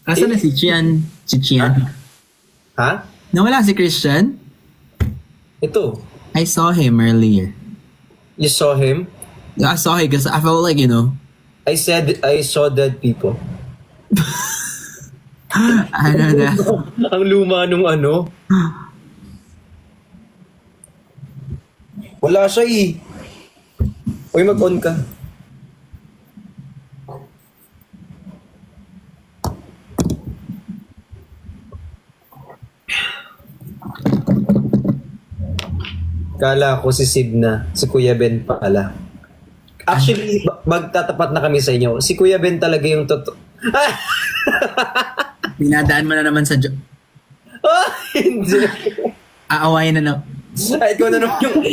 Asan na si Chian? Si Chian? Ha? Nawala si Christian? Ito. I saw him earlier. You saw him? I saw him because I felt like, I said I saw dead people. ano na. Ang luma nung ano. Wala siya eh. Uy, mag-on ka. Kala ko si Sid na, si Kuya Ben pala. Actually, magtatapat na kami sa inyo. Si Kuya Ben talaga yung totoo. Pinadaan mo na naman sa Hindi. aawayin na na.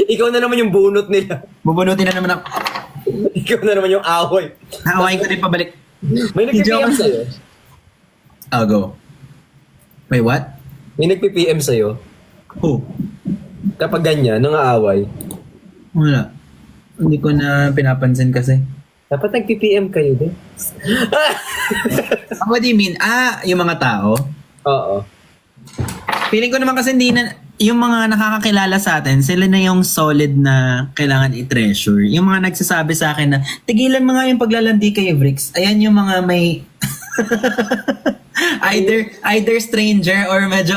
Ikaw na naman yung bunot nila. Bubunutin na naman ako. Ikaw na naman yung away. Aawayin ko din pabalik. May nag-PM sa'yo. I'll go. Wait, what? May nag-PM sa'yo. Who? Kapag ganyan, nangaaway. Wala. Hindi ko na pinapansin kasi. Dapat nag-PM kayo din. What do you mean? Yung mga tao? Oo. Feeling ko naman kasi hindi na, yung mga nakakakilala sa atin, sila na yung solid na kailangan i-treasure. Yung mga nagsasabi sa akin na, tigilan mo nga yung paglalandi kay Bricks. Ayan yung mga may... either stranger or medyo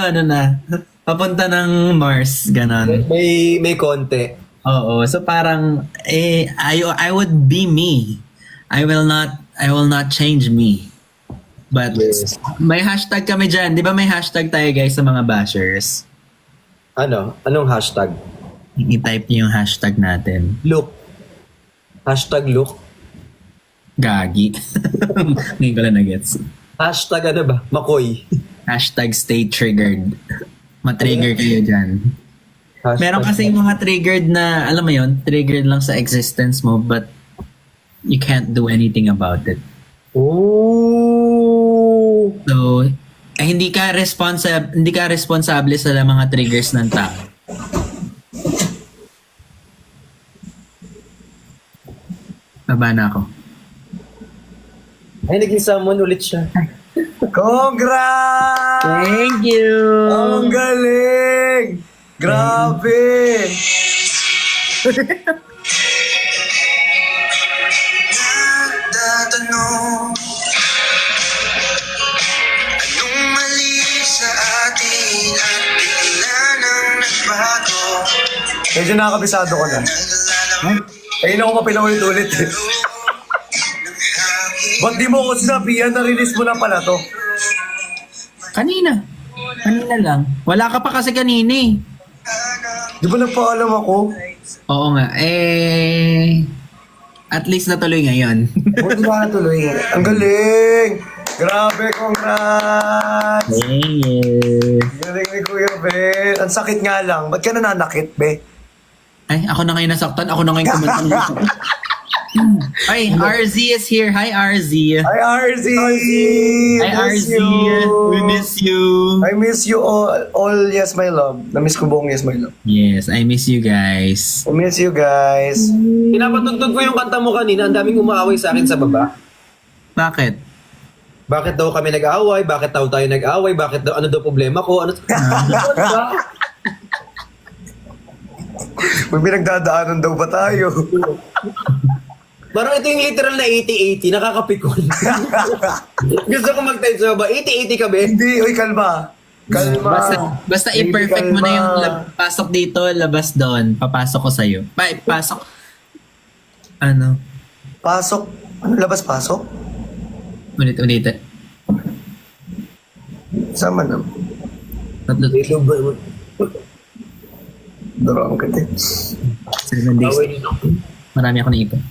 papunta ng Mars, ganon. May konti. Oo, so parang I would be me. I will not change me. But Yes. may hashtag kami dyan. Di ba may hashtag tayo guys sa mga bashers? Ano? Anong hashtag? I-type niyo yung hashtag natin. Look. Hashtag look. Gagi. Ngayon ko lang na-gets. Hashtag ano ba? Makoy. Hashtag stay triggered. Matrigger kayo dyan. Hashtag Meron kasi yung mga triggered na, alam mo yun, triggered lang sa existence mo but you can't do anything about it. Ooh. So, hindi ka responsable sa mga triggers ng tao. Baba na ako. Ay, naging summon ulit siya. Congrats! Thank you! Ang galing! Grabe! Nagtatanong anong mali sa atin at bigla nang nagbago. Medyo nakakabisado ko na. Ayun ako mapilawit-ulit eh. Ba't di mo ko sinabihan na release mo na pala to? Kanina. Kanina lang. Wala ka pa kasi kanina eh. Di ba nagpaalam ako? Oo nga. At least natuloy ngayon. Buti ba natuloy? Ang galing! Grabe, congrats! Thank you. Galing ni Kuya Ben. Ang sakit nga lang. Ba't ka nananakit, be? Ay, ako na ngayon nasaktan. Ako na ngayon kumantang. Ay, RZ is here. Hi, RZ. Hi, RZ! Hi, Miss RZ. you. We miss you. I miss you all, yes, my love. Na-miss ko buong yes, my love. Yes, I miss you guys. I miss you guys. Pinapatugtog ko yung kanta mo kanina. Ang daming umaaway sa akin sa baba. Bakit? Bakit daw kami nag-aaway? Bakit daw tayo nag-aaway? Bakit daw, ano daw problema ko? Ano ba? May pinagdadaanan daw ba tayo? Parang ito yung literal na 80-80. Nakakapikon. Gusto ko mag-type sa baba. 80-80 ka, Ben? Hindi, oy, kalma. Kalma. Basta Baby, i-perfect mo na yung kalma. pasok dito, labas doon. Papasok ko sa'yo. Pasok. Ano? Pasok. Ano, labas-pasok? Ulit. Sama na. Tatlo. Darang ka din. 7 days. Away din ako. Marami ako naipon.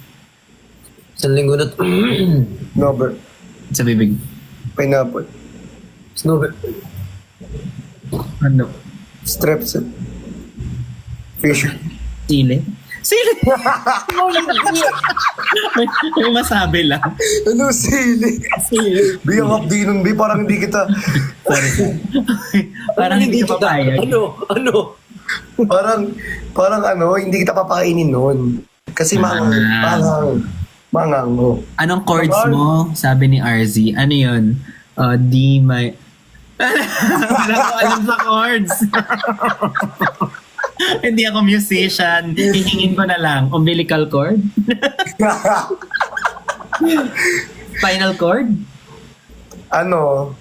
Isang linggo na. Nober. Sa bibig. Pineapple. Snowball. Ano? Strepsil. Fish. Sili? Sili! may masabi lang. Ano sili? Biyang updi nun, bi. Parang hindi kita... Parang hindi ka papayag. Ano? Parang ano, hindi kita papakainin nun. Kasi mangang mo. Anong chords mo? Sabi ni RZ. Ano yun? D may... Wala ko alam sa chords. Hindi ako musician. Hihingin ko na lang. Umbilical cord? Final chord? Ano?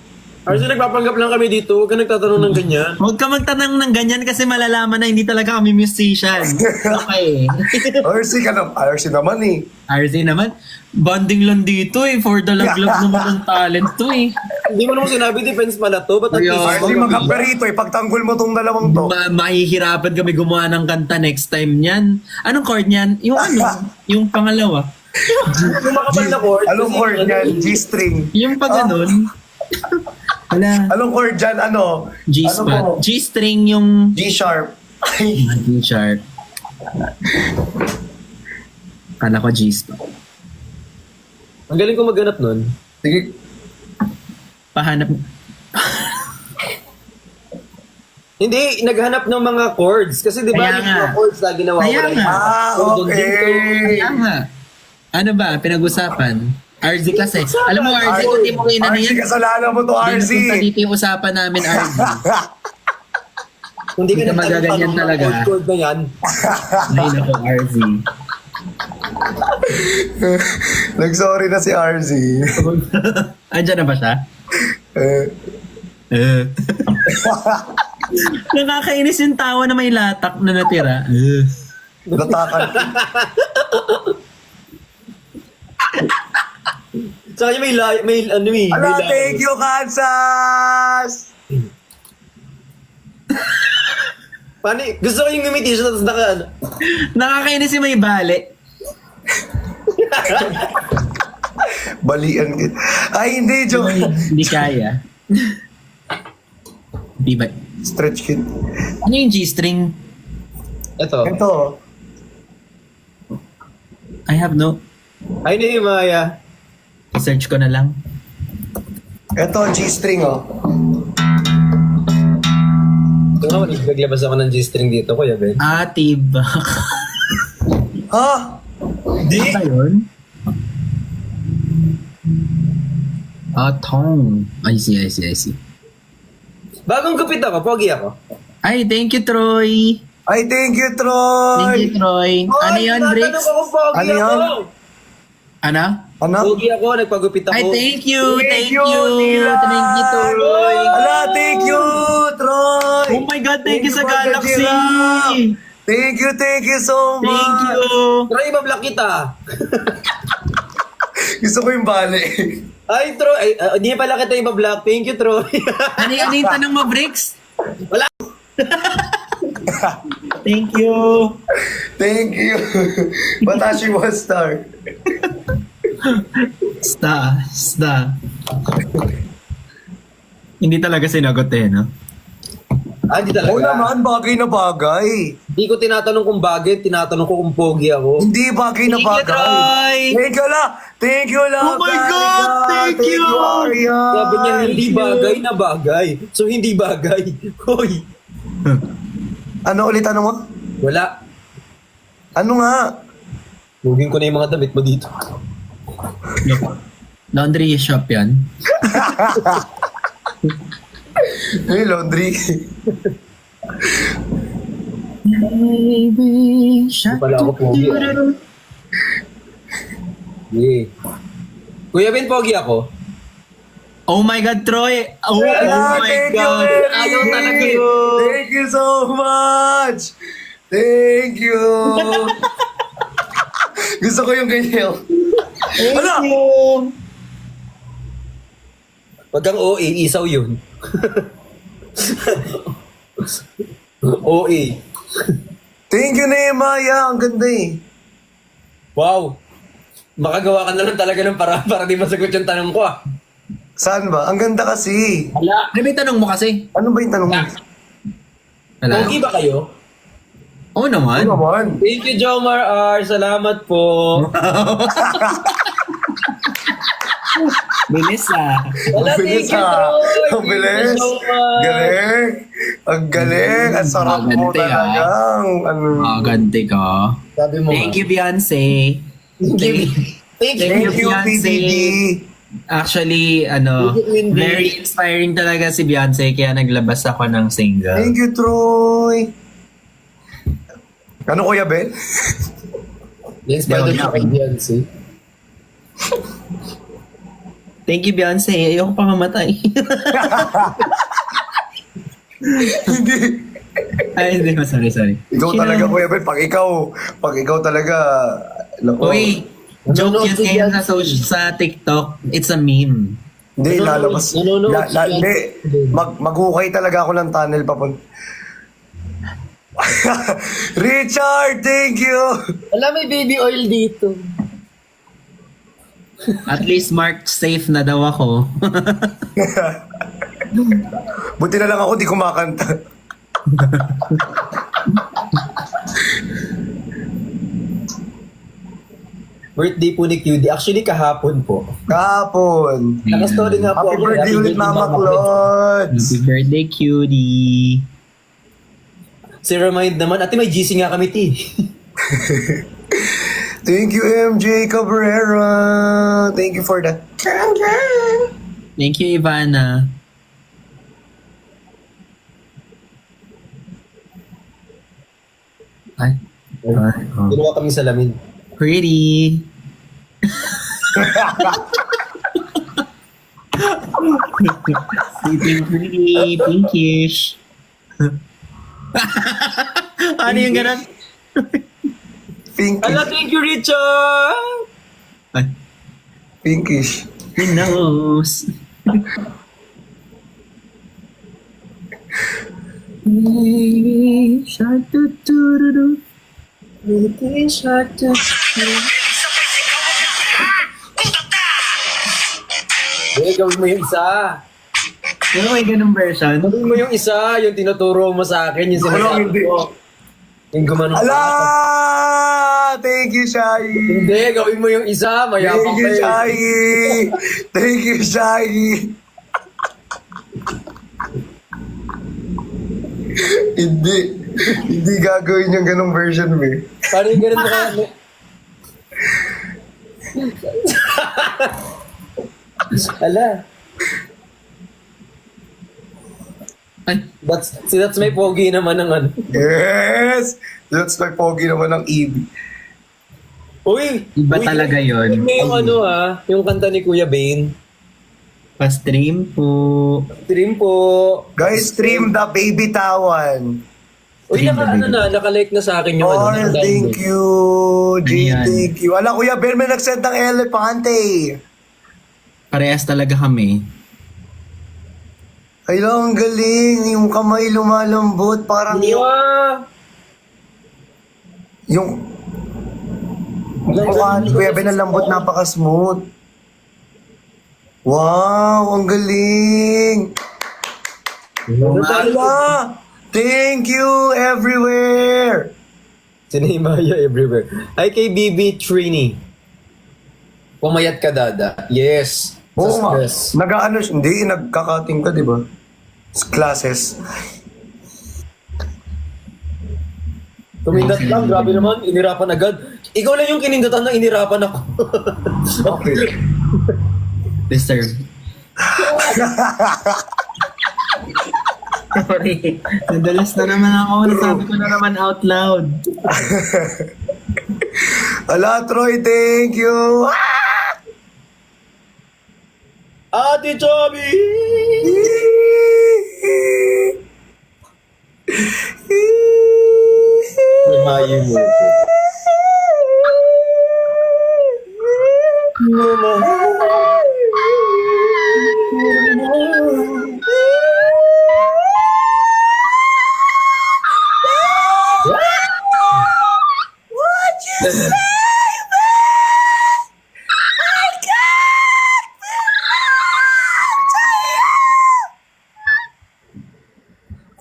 RC, nagpapanggap lang kami dito. Huwag ka nagtatanong ng ganyan. Huwag ka magtanong ng ganyan kasi malalaman na hindi talaga kami musician. Okay. RC ka na. RC naman eh. RZ naman, bonding lang dito eh. For the laglag naman ng talent to eh. Hindi mo naman sinabi defense pala to. Ba't Ayaw. RC magkaperito eh. Pagtanggol mo tong dalawang to. Mahihirapan kami gumawa ng kanta next time niyan. Anong chord niyan? Yung ano? Yung pangalawa. yung makapal na chord? Anong chord yan? G-string. Yung pag ganun. Wala. Anong chord dyan? Ano? G-spot. Ano po? G-string yung... G-sharp. Ay. G-sharp. Kala ko G-spot. Ang galing ko maghanap nun. Sige. Pahanap. Hindi, naghanap ng mga chords. Kasi di ba, Kaya yung nga. mga chords lagi nawawala. Kaya nga. Okay. Kaya nga. Ano ba? Pinag-usapan? RZ kasi. Alam mo, RZ, kung di mo kayo na RC, yan. kasalanan mo to, Hindi RC. napunta dito yung usapan namin, RZ. Hindi Hindi ka nagtanong magaganyan ng talaga. chord na yan. Ay, naku, RZ. Nag-sorry na si RC. Andiyan na ba siya? Eh, Nakakainis yung tawa na may latak na natira. natakan. Sa kanya may ano eh. Ala, thank you, Kansas! Paano gusto ko yung ngumiti siya tapos naka ano. Nakakainis yung may bali. Balian kita. Ay, hindi, joke. Hindi kaya. Di ba? Stretch kit. Ano yung G-string? Ito. Ito. I have no... Ay, hindi, Maya. Search ko na lang. Ito, G-string, oh. Ito nga, naglabas ako ng G-string dito, Kuya Ben. Tibak. Ha? Di? Ano ba yun? Tong. I see. Bagong gupit ako, pogi ako. Ay, thank you, Troy. Ay, thank you, Troy! Thank you, Troy. Ano yun, Bricks? tinatanong ako, pogi Ano ako. yun? Ano? Ano? Pogi ako, nagpagupit ako. Ay, thank you. Thank Thank you, you. Nila. Thank you, Troy. Ala, thank you, Troy! Oh my God, thank you sa Galaxy. Pagkajira. Thank you so much! Thank you. Troy, ibablock kita. Gusto ko yung bale. Ay, Troy. Ay, hindi pala kita ibablock. Thank you, Troy. Ano yung tanong mo, Bricks? Wala. Thank you. Thank you. Batashi was star. Sta. Hindi talaga sinagot eh, no? Hindi Oo talaga. naman, bagay na bagay. Hindi ko tinatanong kung bagay, tinatanong ko kung pogi ako. Hindi bagay na Thank you, bagay. Troy. Thank you la. Thank you la. Oh my God, thank you. Arya. Sabi niya, hindi you. bagay na bagay. So, hindi bagay. Hoy. Ano ulit ano mo? Wala. Ano nga? Lugin ko na yung mga damit mo dito. Laundry shop yan. Hey, laundry. Baby, Hindi pala ako pogi. Yeah. Kuya Ben, pogi ako. Oh my God, Troy! Oh, Ah, my thank you, God! Mary. Ayaw talaga yun! Thank you so much. Thank you. Gusto ko yung ganyan. Ano? Pag ang OA, isaw yun. OA. Thank you, Nehemiah. Ang ganda eh. Wow. Makagawa ka na lang talaga ng para di masagot yung tanong ko ah. Saan ba? Ang ganda kasi. Wala. Ano ba yung tanong mo kasi? Ano ba yung tanong mo? Wala. Pogi ba kayo? Oo naman. Ano naman? Thank you, Jomar R. Salamat po. Bilis ah. Wala, Ang thank bilis you, ah. Troy. Ang bilis. Thank you so much. Galing. Ang galing. Ang sarap mo Maganda, talagang. Ano. Ganti ka. Sabi mo Thank you, Beyonce. Thank you. Thank you, Beyonce. PBB. Actually, Hindi. very inspiring talaga si Beyonce kaya naglabas ako ng single. Thank you, Troy. Ano, Kuya Ben? Na-inspired Yo, ako kay Beyonce. Thank you, Beyonce. Ayoko pa mamatay. Hindi. Ay, hindi. Sorry. Ikaw talaga, Kuya Ben. Pag ikaw talaga, naku. Uy, joke Nanonood yun si ngayon Beyonce. sa TikTok. It's a meme. Hindi, lalabas. Nanonood si Hindi. Beyonce. Maghukay talaga ako ng tunnel papun. Richard, thank you! Wala, may baby oil dito. At least marked safe na daw ako. Buti na lang ako di kumakanta. Birthday po ni QD. Actually, kahapon po. Kahapon. Naka-story nga po Happy ako. birthday ulit, Mama Claude. Happy birthday, cutie. Si Remind naman. Ate, may GC nga kami, ti. Thank you, MJ Cabrera. Thank you for that. Thank you, Ivana. Ay. Oh. Ginawa kami salamin. Pretty. Sleeping pretty, pinkish. Ano yung ganun? Pinkish. Thank you, Richard! Ay, Pinkish. he knows. Gawin mo yung isa. Ano may ganung version? Gawin mo yung isa. Yung tinuturo mo sa akin. Yung Wala, sinasabi hindi. ko. Yung gumanong Ala! Thank you, Shai! Hindi, gawin mo yung isa. Mayabang Thank you, ka eh. Shai! Thank you, Shai! Hindi. Hindi gagawin yung ganong version, me. Paano yung ganun mo kaya? Ala. Ay, That's my pogi naman ng ano. Yes! That's my pogi naman ng EB. Uy! Iba uy, talaga yun. Yung yung ano yung kanta ni Kuya Bane. Pa-stream po. Stream po. Guys, stream the baby tawan. Uy, naka-like na sa akin yung Oh, ano. thank you. G, Ayan. thank you. Ala, Kuya Ben, may nag-send ng elepante. Parehas talaga kami. Ay lang, ang galing. Yung kamay lumalambot. Parang Wow! yung mukha ni Kuya Ben ang lambot, napaka-smooth. Wow, ang galing. Ala, thank you everywhere. Sinimaya everywhere. Ay, kay BB Trini. Pumayat ka, Dada. Yes. Oo Sa nga. stress. Nag-ano, hindi, nagkakating ka, di ba? Classes. Tumindat lang, grabe naman. Inirapan agad. Ikaw lang yung kinindatan na inirapan ako. Okay. Deserve. Sorry. Nadalas na naman ako. Nasabi ko na naman out loud. Ala, Troy, thank you. Ate Chubby! Lumayo mo ko.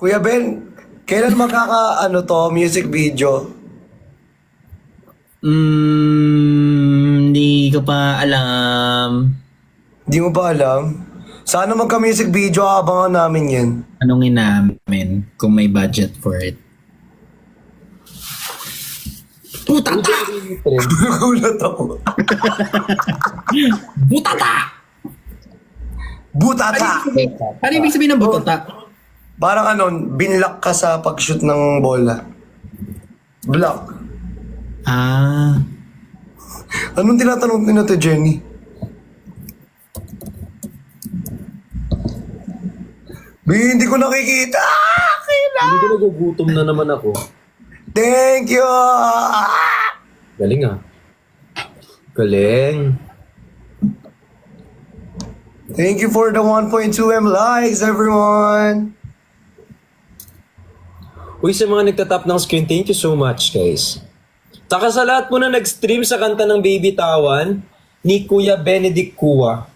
Kuya Ben, kailan music video? Hindi ko pa alam. Di mo ba alam? Sana magka-music video, abangan namin yan. Anong namin kung may budget for it. Putata! Nagulat ako. Putata! Butata! Ano ibig sabihin ng butata? Parang ano, binlock ka sa pag-shoot ng bola. Block. Ah. Anong tinatanong din natin, Jenny? Hindi ko nakikita! Hindi ko nagugutom na naman ako. Thank you! Galing ah. Galing. Thank you for the 1.2M likes, everyone! Uy, sa mga nagtatap ng screen, thank you so much, guys. Taka sa lahat po na nag-stream sa kanta ng Baby Tawan ni Kuya Benedict Kua.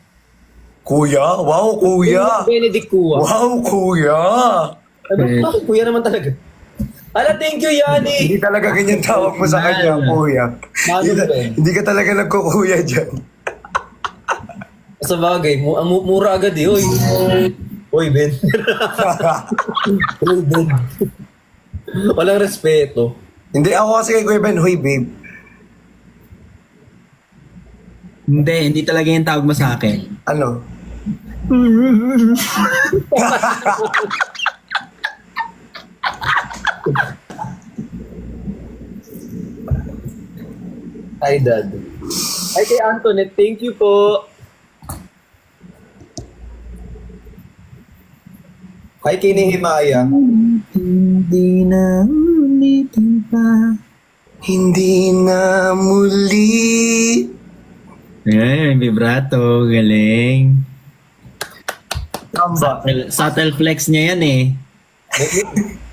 Kuya? Wow, kuya! Benedict Kua. Wow, kuya! Ano, bakit kuya naman talaga? Ala, thank you, Yani! Hindi talaga ganyan tawag mo sa kanya, kuya. Hindi ka talaga nagkukuya dyan. Sa bagay, mura agad eh, oy. Oy, Ben. Oy, Ben. Walang respeto. Hindi, ako kasi kay Kuya Ben, huy, babe. Hindi talaga yung tawag mo sa akin. Ano? Hi, Dad. Hi kay Antoinette, thank you po. Hi kay Nehemiah. Hindi na ulitin pa. Hindi na muli. Ayan, vibrato. Galing. Tamba. Subtle flex niya yan eh.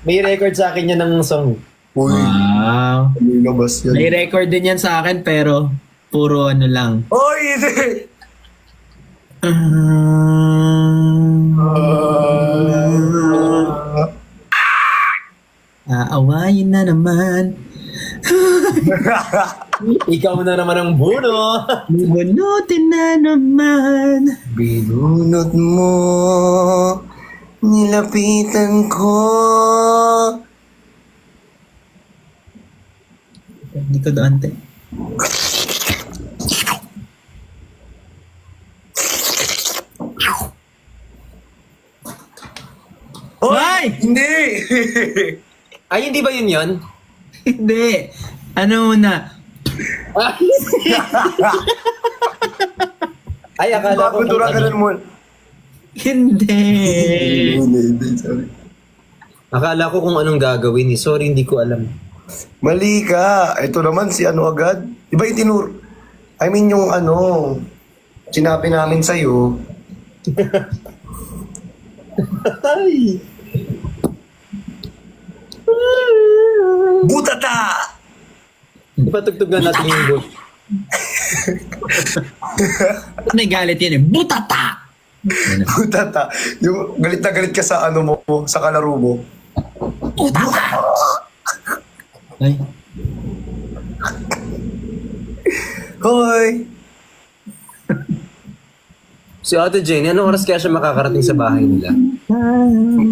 May record sa akin yan ng song. Uy, Wow. lumabas yan. May record din yan sa akin pero puro ano lang. Oy, hindi! Aawayin na naman. Ikaw na naman ang buno. Bubunutin na naman. Binunot mo, nilapitan ko. Hindi ko doon, te. Ay! Hindi! Ay, hindi ba yun yun? Hindi. Ano na? Ay, akala ko... Bakundura ka rin mo. Hindi. Hindi, sorry. Akala ko kung anong gagawin eh. Sorry, hindi ko alam. Mali ka. Ito naman si ano agad. Di ba yung I mean yung ano, sinabi namin sa'yo. Ay! Butata! Ipatugtog na natin yung book. May galit yan eh. Butata! Butata. Yung galit na galit ka sa ano mo, sa kalaro mo. Butata! Ay. Hoy! Si Ate Jenny, anong oras kaya siya makakarating sa bahay nila?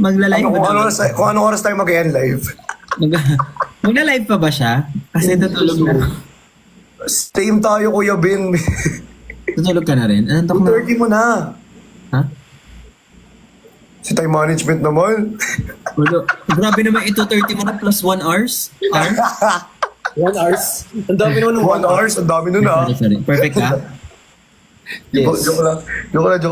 Magla-live Kung ba? kung anong oras tayo mag-end live. Magla-live pa ba siya? Kasi tutulog na. Same tayo, Kuya Ben. Tutulog ka na rin? Anong tok na? 2:30 mo na. Ha? Si time management naman. Ulo. Grabe naman ito, 30 mo na plus 1 hours? 1 hours? Ang dami naman ng 1 hours, ang dami nun ah. Sorry. Perfect ka? Yes. Joke lang. Joke lang.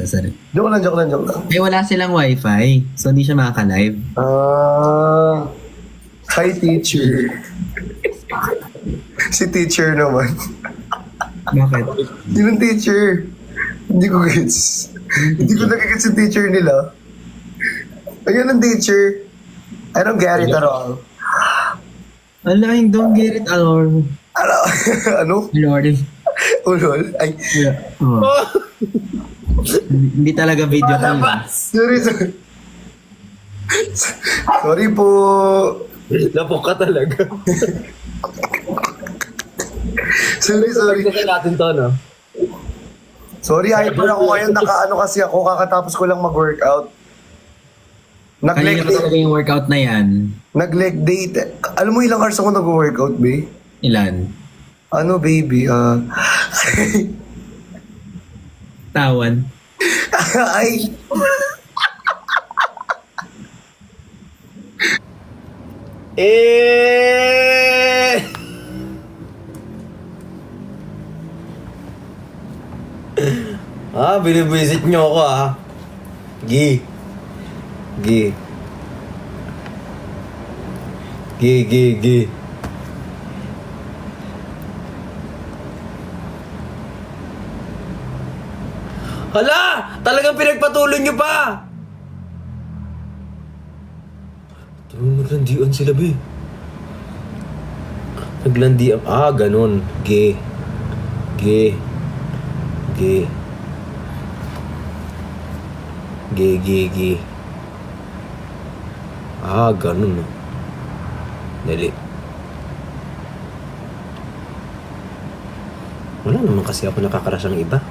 Sorry. Joke lang. Eh, wala silang wifi. So, hindi siya makaka-live. Hi, teacher. Si teacher naman. Bakit? Yun ang teacher. Hindi ko gets. Hindi ko nagigets yung teacher nila. Ayun ang teacher. I don't get it at all. Ala, don't get it, Lord. Ano? Lord. Ulol? Ay, Oh. Hindi talaga video call. sorry. Sorry po. Lapok ka talaga. Sorry. Pagdating natin to, no? Sorry, hyper ako ngayon. Nakaano kasi ako. Kakatapos ko lang mag-workout. Kanina Nag-leg pa talaga yung workout na yan. Nag-leg day. Alam mo ilang hours ako nag-workout, babe? Ilan? Ano, baby? Tawan. Ay, Eh! Binibisit nyo ako Gi. Gi. Gi. Hala! Talagang pinagpatuloy nyo pa! Naglandian sila, be. Naglandian. Ganun. Ge. Ge. Ganun. Dali. Wala naman kasi ako nakakarash ng iba.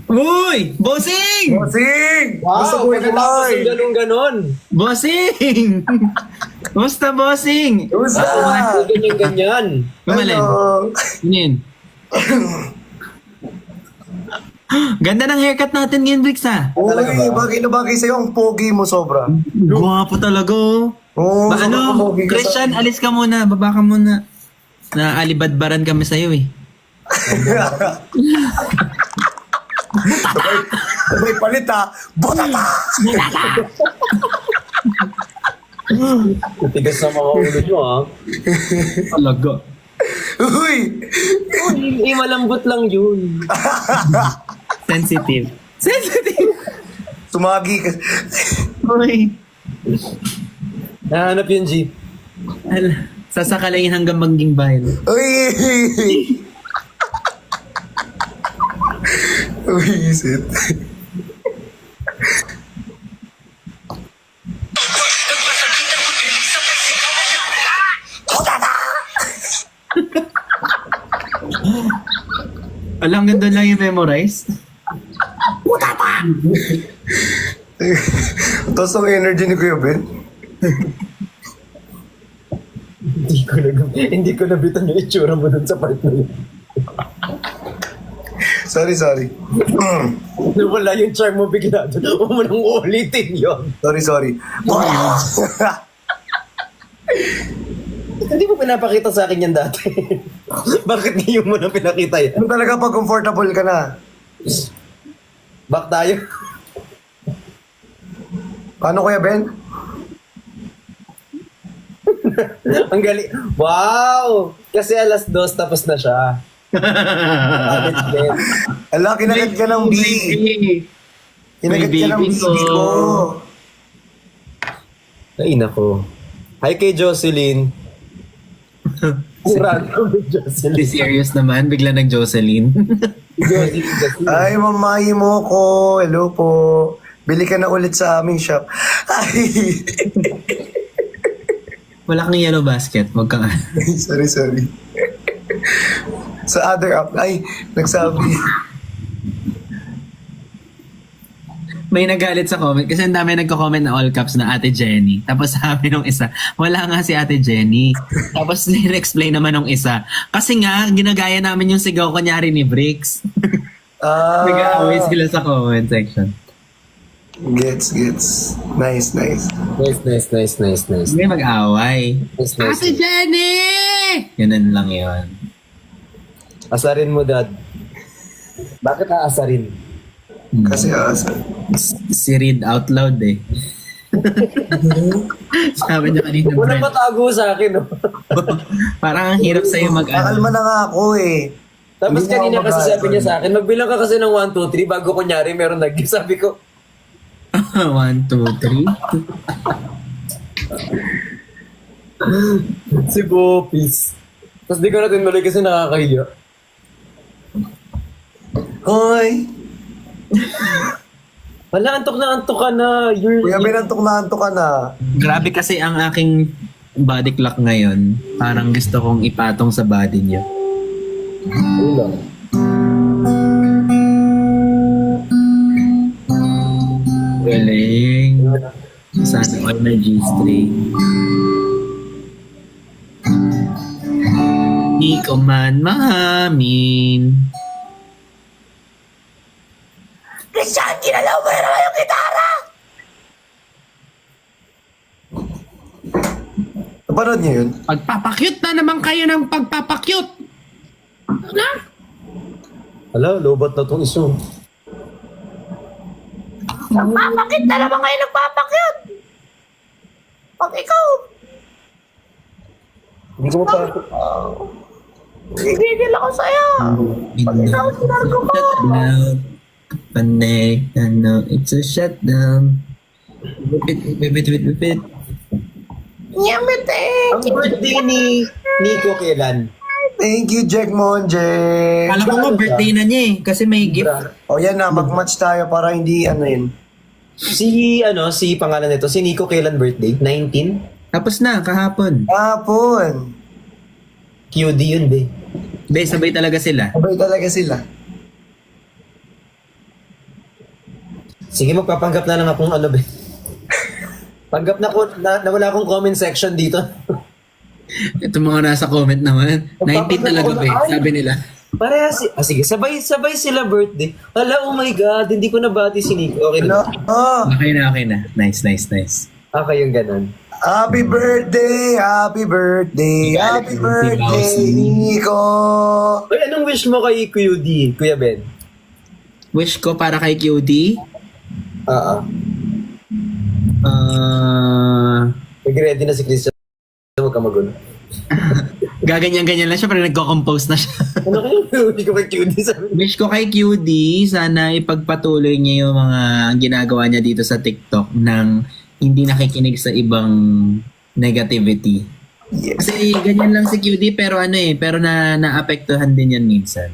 Uy! Bossing! bossing! Gusto ko yung pagkatapos kulay. yung ganun-ganon. Bossing! Musta, bossing? Gusto Ganyan. Gumalin. Hello. Yun. Ganda ng haircut natin ngayon, Bricks, ha? Uy, Talaga ba? bagay na bagay sa'yo. Ang pogi mo sobra. Gwapo talaga, oh. Oo, Ba, sobrang ano, pogi ka Christian, alis ka muna. Baba ka muna. Naalibadbaran kami sa'yo, eh. Sabay palit Butata! Tigas na mga ulo nyo, Talaga. Uy! malambot lang yun. Sensitive. Sumagi ka. Uy. Nahanap yun, G. Sasakalayin hanggang maging bahay. Uy! Uy, isit. Alam, ganda lang yung memorize. Tapos ang energy ni Kuya Ben. Hindi ko nabitan yung itsura mo dun sa part na yun. Sorry. Nawala yung charm mo bigla dun. Huwag mo nang ulitin yun. Sorry. Hindi mo pinapakita sa akin yan dati. Bakit ngayon mo na pinakita yan? Ano talaga pag comfortable ka na? Back tayo. Paano Kuya Ben? Ang galing. Wow! Kasi 2:00 tapos na siya. Ala, kinagat ka ng B. Kinagat ka ng baby baby ko. Ay, nako. Hi kay Jocelyn. Random Di Jocelyn. serious naman, bigla nag-Jocelyn. Jocelyn. Ay, mamahi mo ko. Hello po. Bili ka na ulit sa aming shop. Ay. Wala kang yellow basket, wag kang... sorry. Sa other app. Ay, nagsabi. May nagalit sa comment kasi ang dami nagko-comment na all caps na Ate Jenny. Tapos sabi nung isa, wala nga si Ate Jenny. Tapos nire-explain naman nung isa. Kasi nga, ginagaya namin yung sigaw kunyari ni Bricks. Nag-aaway sila sa comment section. Gets. Nice. Nice. Hindi mag-away. Nice. Ate Jenny! Ganun lang yun. Asarin mo, Dad. Bakit aasarin? Kasi Si read out loud eh. Sabi niya kanina, Walang Brent, matago sa akin, no? parang ang hirap sa'yo Kakalma na nga ako eh. Tapos Hindi na kanina ako kasi mag-aaral. sabi niya sa akin, magbilang ka kasi ng 1, 2, 3 bago kunyari meron sabi ko, 1, 2, 3. si Bopis. Tapos di ko na tinuloy kasi nakakahiya. Hoy! Wala, antok ka na. Kuya Ben, antok ka na. Grabe kasi ang aking body clock ngayon. Parang gusto kong ipatong sa body niyo. Ulang. Galing. Sana all na G-string. Di ko man maamin. Christian, ginalaw mo na yung gitara! Napanood niyo yun? Pagpapakyut na naman kayo ng pagpapakyut. Hala, lobat na tong iso. Nagpapakyut na naman kayo nagpapakyut! Pag ikaw, Hindi ko mapapit. gigigil ako sa'yo! Pag ikaw, sinargo ko! Shutdown. Connect. Ano, it's a shutdown. Wait. Nyamiting! Ang birthday ni Nico kailan? Thank you, Jack Monje! Alam ko nga birthday na niya eh. Kasi may gift. O yan na, mag-match tayo para hindi ano yun. Si pangalan nito, si Nico kailan birthday? 19? Tapos na, kahapon. Hapon! QD yun, be. Be, sabay talaga sila. Sabay talaga sila. Sige, magpapanggap na lang akong ano, be. Panggap na ko, na wala akong comment section dito. Ito mga nasa comment naman. 19 talaga be, sabi nila. Parehas, sige, sabay sila birthday. Hala, oh my God, hindi ko nabati si Nico. Okay Ano? na. Oh, Okay na. Nice. Okay yung ganun. happy birthday, happy birthday, happy birthday, Nico! Uy, anong wish mo kay QD, Kuya Ben? Wish ko para kay QD. Oo. Nag-ready na si Christian. Huwag ka magulo. Gaganyan-ganyan lang siya pero nagko-compose na siya. Ano kayo? Hindi ko kay QD sabi. Wish ko kay QD, sana ipagpatuloy niya yung mga ginagawa niya dito sa TikTok nang hindi nakikinig sa ibang negativity. Yes. Kasi ganyan lang si QD pero pero naapektuhan din yan minsan.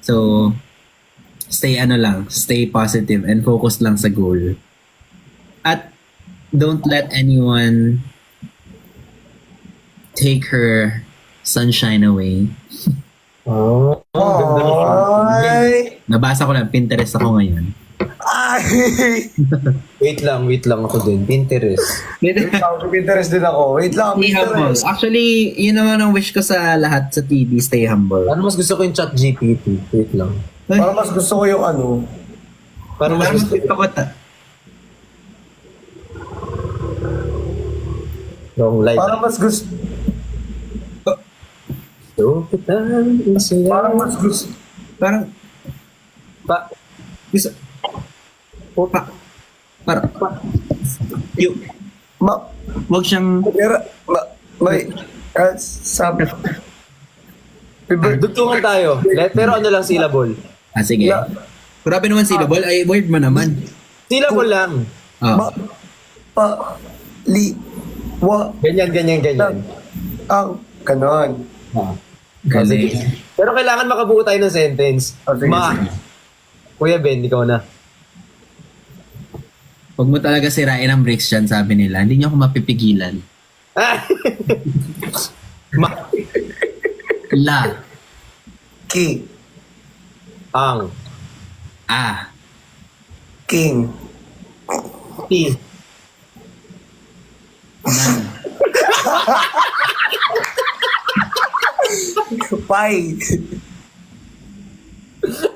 So, stay positive and focus lang sa goal. At don't let anyone take her sunshine away. Oh, ganda na siya. Ay! Nabasa ko lang, Pinterest ako ngayon. Ay! Wait lang ako din. Pinterest. Pinterest din ako. Wait lang, Stay humble. Pinterest. Actually, yun naman ang wish ko sa lahat sa TD, stay humble. Ano mas gusto ko yung chat GPT? Wait lang. Para mas gusto ko yung ano. Para mas gusto ko. Long life. Para mas gusto. So, kitang masaya. Para mas gusto. Parang, gusto, yung, wag siyang, May. Sabi. Dugtungan tayo. Pero ano lang, syllable. sige. Grabe naman syllable, ay word mo naman. Syllable lang. Oh. Ganyan. Ang ganon. Galing. Pero kailangan makabuo tayo ng sentence. Sige. Kuya Ben, ikaw na. Huwag mo talaga sirain ang bricks dyan, sabi nila. Hindi niyo ako mapipigilan. La. Ki. Ang. King. Ti. Pai.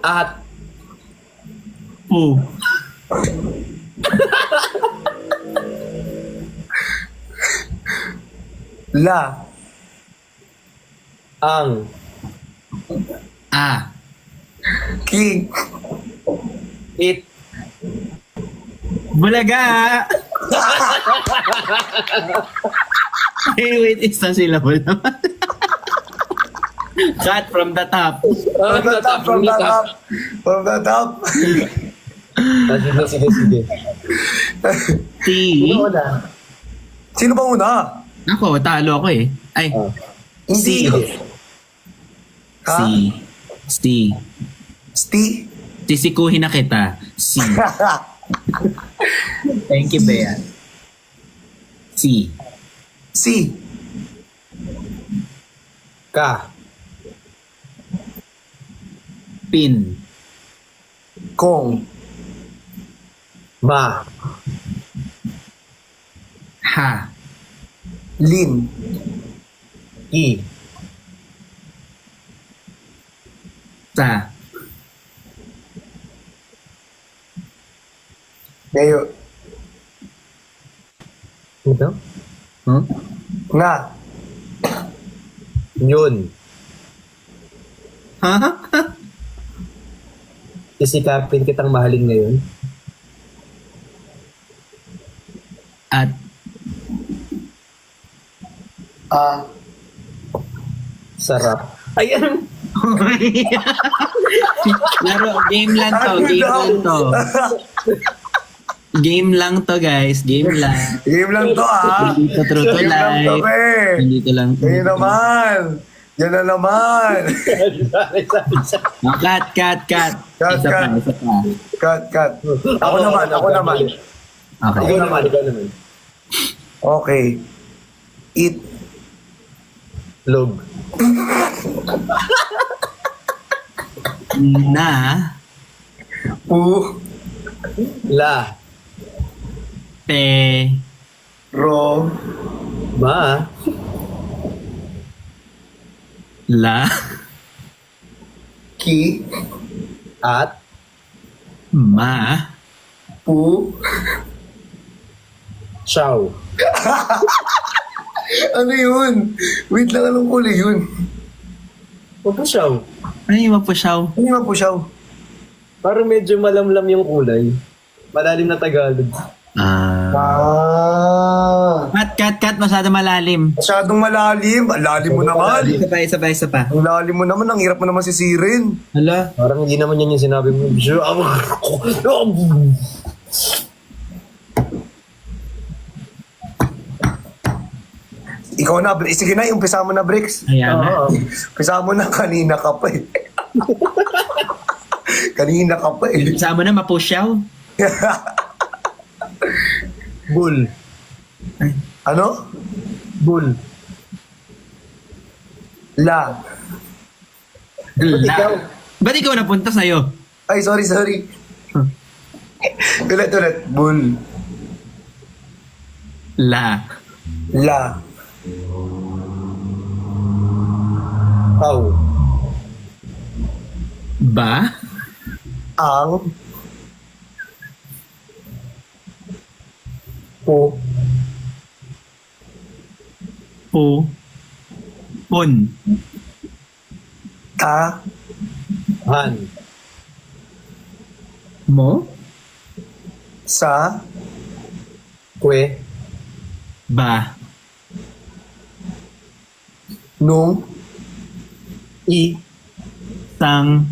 At. Po. La. Ang. King. It. Bulaga! Wait, isang syllable naman. Cut from the top. From the top. From the top. Sige. T. Sino ba una? Ako, talo ako eh. Ay, Hindi. Ha? C. Sisikuhin na kita. C. Thank you, Bea. C. Si. Ka. Pin. Kong. Ma. Ha. Lin. I. Sa. Ngayo. Ito? Huh? Nga. Yun. Ha? Sisikapin kitang mahalin ngayon. At Sarap. Ayan. laro, game lang to, game lang to. Game lang to, guys. Game lang. Game lang to, Hindi to true to Game lang to, life. eh. Hindi to lang. Ngayon naman. Yan na naman. Oh, cut. Cut, Isa pa, cut. isa pa. Cut. Ako naman. Okay. Ikaw naman. Okay. Eat. Log. Na. Pu. La. Pe. Ro. Ma. La. Ki. At. Ma. Pu. Chow. Ano yun? Wait lang, anong kulay yun? Chow. Ano yung mapusyaw? Ano yung mapusyaw? Parang medyo malamlam yung kulay. Malalim na Tagalog. Cut. Masyado malalim. Masyadong malalim. Ang lalim mo naman. Isa pa. Ang lalim mo naman. Ang hirap mo naman sisirin. Hala. Parang hindi naman yan yung sinabi mo. Ikaw na, sige na, umpisa mo na, Bricks. Ayan na. Umpisa mo na, kanina ka pa eh. Kanina ka pa eh. Sama na mapusyaw. Bull. Ano? Bull. La. La. Ba't ikaw napunta sa'yo? Ay, sorry. Ulit. Bull. La. La. How. Ba. Ang. Po. Pu. Pun. Ta. Han. Mo. Sa. Kwe. Ba. Nung. I. Sang.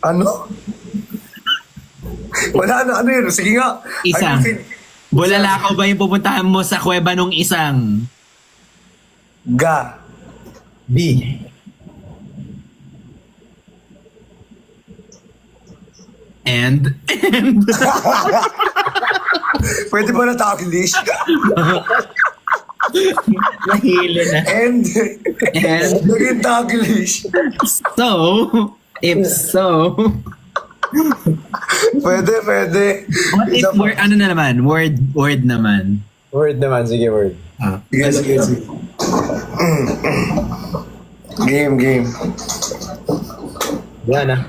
Ano? Wala na, ano yun? Sige nga. Isang. Ayusin. Bulalakaw ba yung pupuntahan mo sa kuweba nung isang? Ga. B. And. Pwede ba na Taglish? Nahili na. And. And. Naging Taglish. So, if so, Pwede. what if word, ano na naman? Word naman. Word naman. Sige, word. Sige. Game. Yan ah.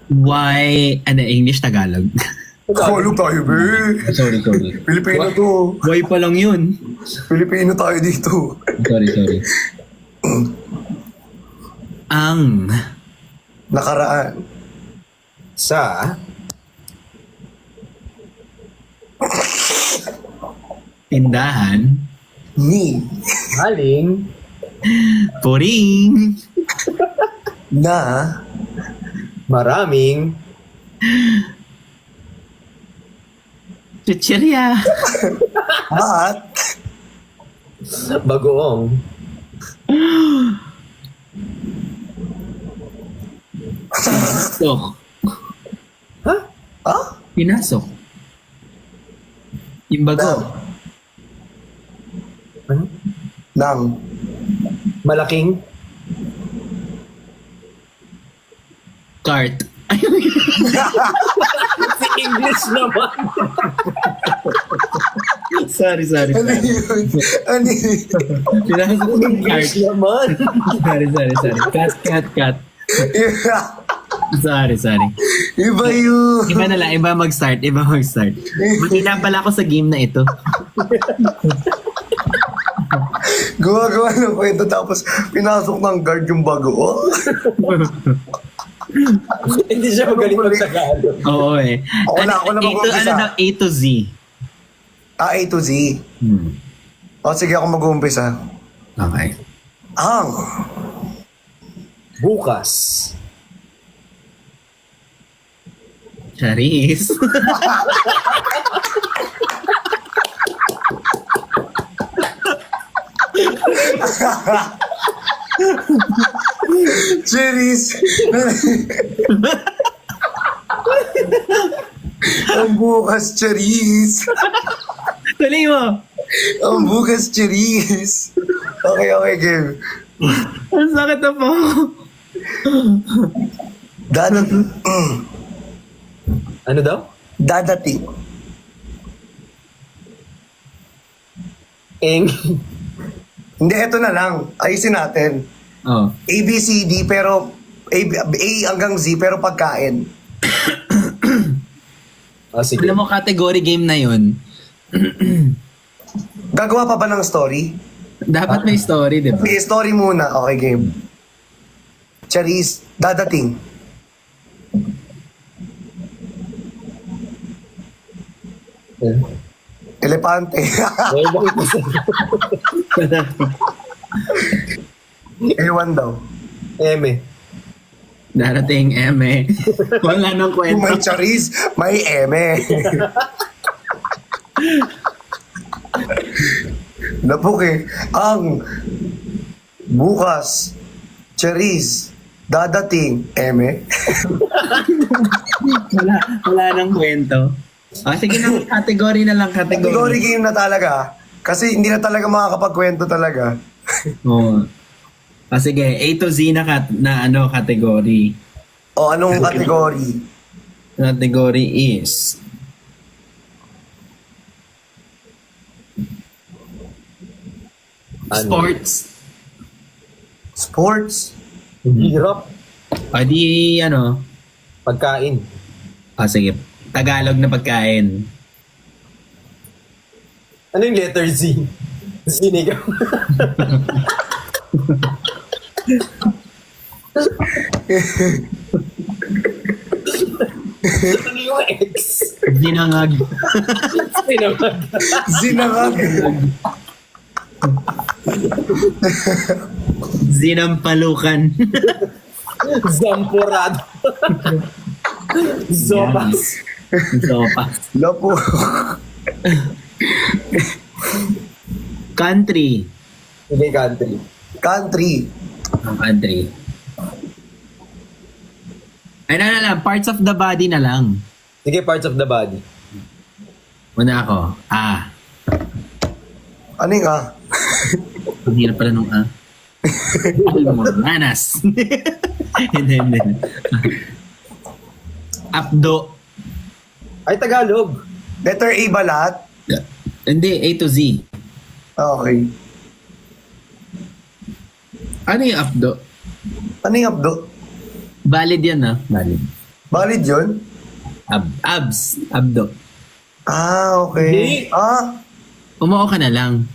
Why, English, Tagalog? Tagalog tayo, be. Sorry. Pilipino to. Why pa lang yun? Pilipino tayo dito. Sorry. Ang Nakaraan. Sa. tindahan, Ni. Haling. puring, Na. Maraming. chichirya, At. Bagoong. pinasok. Ha? Pinasok. Yung bago. Ano? Nang. Malaking. Cart. Si English naman. Sorry. Ano yun? Ano yun? Pinasok ko yung heart. naman. Sorry. Cut. Sorry. Iba yun. Iba na lang, iba mag-start. Mahina pala ako sa game na ito. Gawa ng kwento tapos pinasok ng guard yung bago. Oh. Hindi siya magaling mag-Tagalog. Oo eh. Ako na mag-umpisa. Ano daw A to Z? A to Z. O sige ako mag-uumpisa. Okay. Ang Bukas. Charis. Cheris. Ang bukas Cheris. Tuloy mo. Ang bukas Cheris. Okay, game. Ang sakit na po. Ano daw? Dadating. Eng. Hindi, eto na lang. Ayusin natin. Oh. A, B, C, D, pero A hanggang Z, pero pagkain. Sige. Alam mo, category game na yun. Gagawa pa ba ng story? Dapat may story, di ba? Okay, story muna. Okay, game. Charis, dadating. Elepante. Ay, bakit kasi? Ewan daw. Eme. Darating eme. Wala nang Kung kwento. may charis, may eme. Napok eh. Ang bukas, charis, dadating, eme. Wala nang kwento. Sige na, category na lang, Category game na talaga. Kasi hindi na talaga makakapagkwento talaga. Oo. Sige, A to Z na category. O anong category? Category is sports. Sports? Hirap. O di Pagkain. sige. Tagalog na pagkain. Ano yung letter Z? Sinigaw. Ano yung X? Zinangag. Sinamag. Zinangag. Zinampalukan. Zamporado. Zopas. Sopas. Lapo. Country. Hindi country. Country. Ang country. Ay, na lang. Parts of the body na lang. Sige, parts of the body. Una ako. Ano yung ah? Ang hirap pala nung Manas. Hindi. Abdo. Ay, Tagalog. Letter A ba lahat? Hindi, A to Z. Okay. Ano yung abdo? Ano yung abdo? Valid yan Valid. Valid yun? Abs. Abdo. Okay. Hindi. Umuo ka na lang.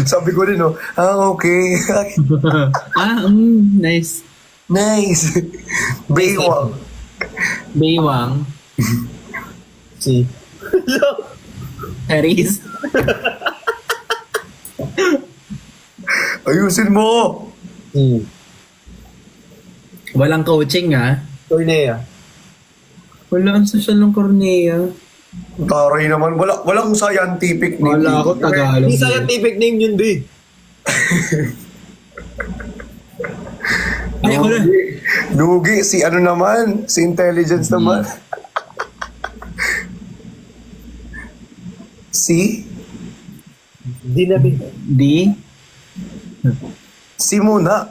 Sabi ko rin, okay. Nice. Nice. Baywang. Baywang. Si. Charis. Ayusin mo. Si. Walang coaching Tornea. Wala ang social ng Cornea. Taray naman. Walang scientific name. Wala ako Tagalog. Hindi scientific name yun, B. Ay, wala. Dugi. Si ano naman? Si intelligence naman. Si? Di na, B. D. Si muna.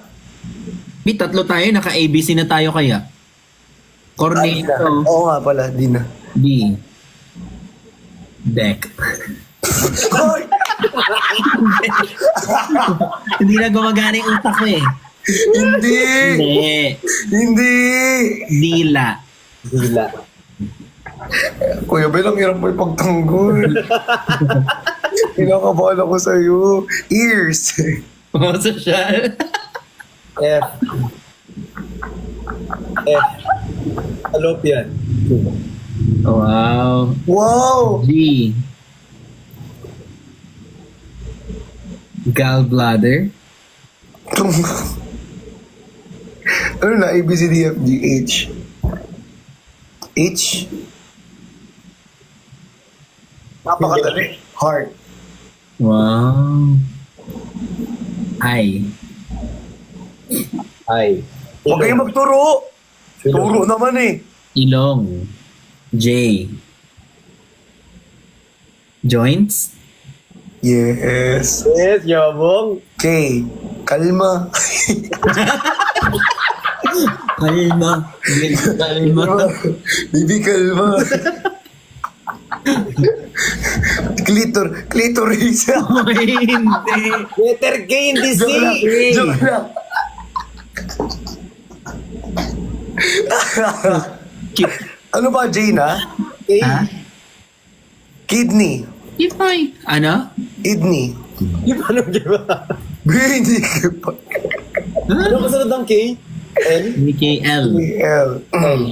Tatlo tayo. Naka-ABC na tayo kaya. Di na. Cornea. Oo nga pala. Di na. D. Deck. Hoy! Hindi na gumagana yung utak ko eh. Hindi! Hindi. Hindi! Dila. Dila. Kuya Bel, ang hirap mo ipagtanggol. Kinakabahan ako sa'yo. Ears. Oh, social. F. F. Fallopian. Wow. Wow! G. Gallbladder. Ano na? A, B, C, D, F, G, H. H? Napakadali. Heart. Wow. I. I. Huwag kayong magturo. Turo naman eh. Ilong. J. Joints. Yes. Yes, yabong. K. Kalma. Kalma. Kalma. Bibi kalma. Clitoris. Ay, hindi. Letter K in this Joke lang. C. Joke lang. Ano ba, J na? K. Ha? Kidney. Ipay. Ano? Kidney. Di ba nung di ba? Hindi ka pa. Ano kasunod ng K? L? BKL. L. L.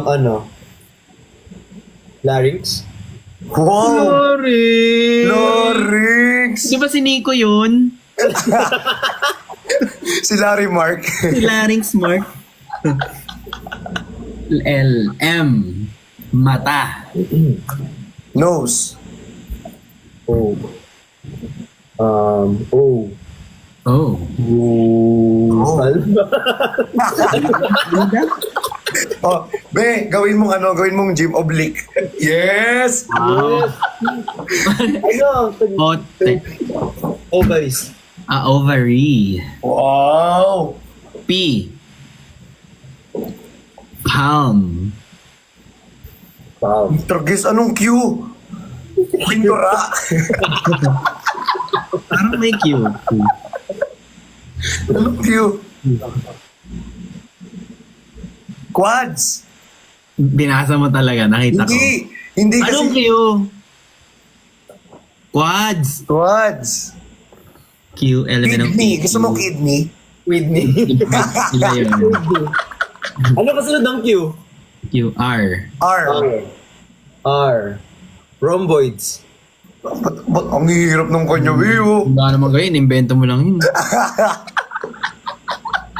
Ano? Larynx? Wow! Larynx. Larynx! Di ba si Nico yun? Si Larry Mark. Si Larynx Mark. L. M. Mata. Nose. O. O. Oh. Oh. Alba. Oh, be, gawin mong gym oblique. Yes! Wow. Ano? Ote. Ovaries. Ovary. Wow! P. Palm. Wow. Tragis, anong Q? Pindura. Parang may Q. Anong Q? Quads. Binasa mo talaga, nakita ko. Hindi kasi. Anong Q? Quads. Quads. Q, element of Kidney. Gusto mo kidney? Whitney. Sila yun. Ano kasunod ng Q? Q, R. R. R. Rhomboids. Ba't ang hirap ng kanya, Bio? Wala naman gawin, invento mo lang yun.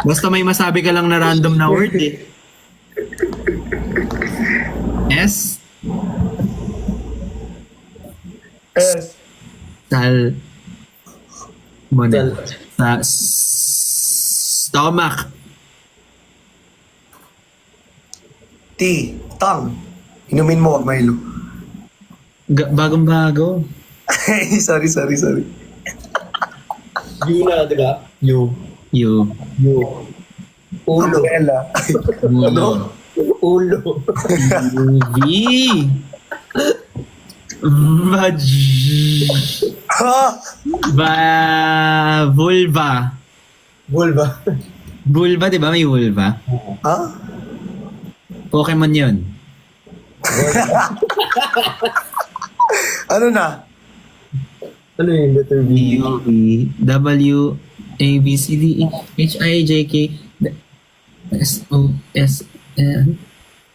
Basta may masabi ka lang na random na word eh. S. S. Sal. Muna. Sal- Stomach. T. Tongue. Inumin mo, wag Milo. Bagong bago. sorry. U na, di ba? U. U. U. Ulo. Umbrella. Ulo. Ulo. V. Vag. Ha? Vulva. Vulva. Vulva, di ba? May vulva. Ha? Pokemon yun. Ano na? Ano yung letter V? U, V, W, A, B, C, D, E, H, I, J, K, S, O, S, N,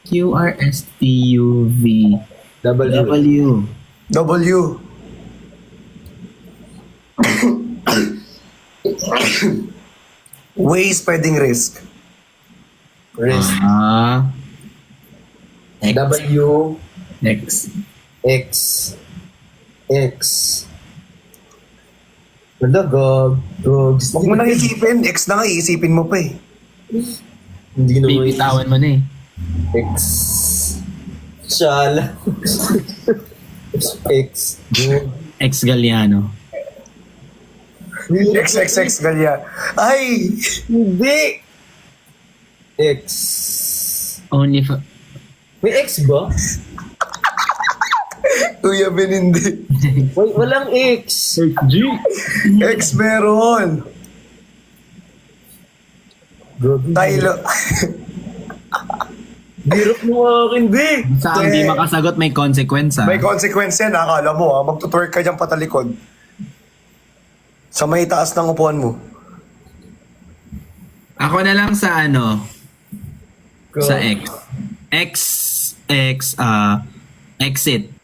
Q, R, S, T, U, V, W. W. W. Way spreading risk. Wrist. X, W. X, X. X. Wala, gogs. Huwag mo nang isipin. X na nga, iisipin mo pa eh. Hindi naman bibitawan mo na eh. X. Shala. X. X Galliano. XXX galya. Ay! Hindi! X. Only May X ba? Kuya Ben, hindi. Walang X. Ex meron. Tylo. Birok mo akin, Be. Sa ang di makasagot may consequence May consequence yan, akala mo. Magtutwerk ka dyan patalikod. Sa may taas ng upuan mo. Ako na lang sa ano, Go. sa X. Exit.